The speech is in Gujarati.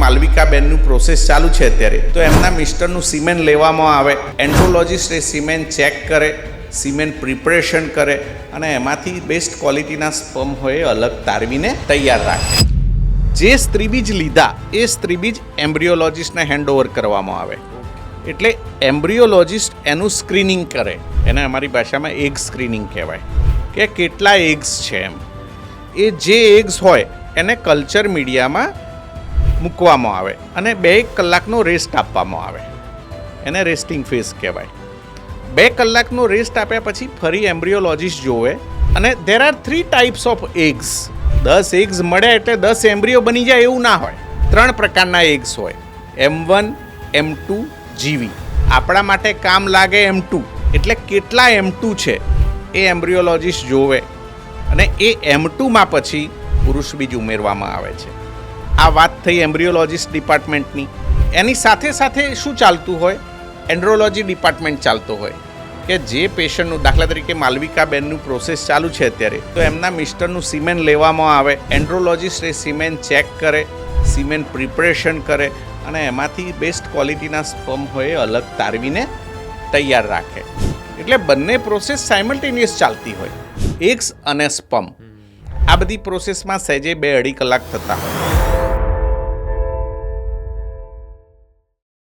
માલવિકાબેનનું પ્રોસેસ ચાલુ છે અત્યારે, તો એમના મિસ્ટરનું સિમેન લેવામાં આવે, એન્ડ્રોલોજિસ્ટ એ સિમેન ચેક કરે, સિમેન પ્રિપરેશન કરે અને એમાંથી બેસ્ટ ક્વોલિટીના સ્પર્મ હોય એ અલગ તારવીને તૈયાર રાખે. જે સ્ત્રીબીજ લીધા એ સ્ત્રીબીજ એમ્બ્રિયોલોજિસ્ટને હેન્ડઓવર કરવામાં આવે. એટલે એમ્બ્રિયોલોજિસ્ટ એનું સ્ક્રીનિંગ કરે, એને અમારી ભાષામાં એગ સ્ક્રીનિંગ કહેવાય, કે કેટલા એગ્સ છે એમ. એ જે એગ્સ હોય એને કલ્ચર મીડિયામાં મૂકવામાં આવે અને 2 કલાકનો રેસ્ટ આપવામાં આવે, એને રેસ્ટિંગ ફેઝ કહેવાય. 2 કલાકનો રેસ્ટ આપ્યા પછી ફરી એમ્બ્રિયોલોજિસ્ટ જોવે અને there are 3 types of eggs. 10 eggs મળે એટલે 10 એમ્બ્રિયો બની જાય એવું ના હોય. 3 પ્રકારના એગ્સ હોય, M1, M2, GV. આપણા માટે કામ લાગે M2, એટલે કેટલા M2 છે એ એમ્બ્રિયોલોજિસ્ટ જોવે અને એ M2માં પછી પુરુષ બીજ ઉમેરવામાં આવે છે. આ વાત થઈ એમ્બ્રિયોલોજિસ્ટ ડિપાર્ટમેન્ટની. એની સાથે સાથે શું ચાલતું હોય, એન્ડ્રોલોજી ડિપાર્ટમેન્ટ ચાલતો હોય, કે જે પેશન્ટનું, દાખલા તરીકે માલવિકાબેનનું પ્રોસેસ ચાલુ છે અત્યારે, તો એમના મિસ્ટરનું સિમેન લેવામાં આવે, એન્ડ્રોલોજિસ્ટ એ સિમેન ચેક કરે, સિમેન પ્રિપરેશન કરે અને એમાંથી બેસ્ટ ક્વોલિટીના સ્પર્મ હોય એ અલગ તારવીને તૈયાર રાખે. એટલે બંને પ્રોસેસ સાયમલ્ટેનિયસ ચાલતી હોય, એગ્સ અને સ્પર્મ. આ બધી પ્રોસેસમાં સહેજે 2-2.5 કલાક થતા હોય.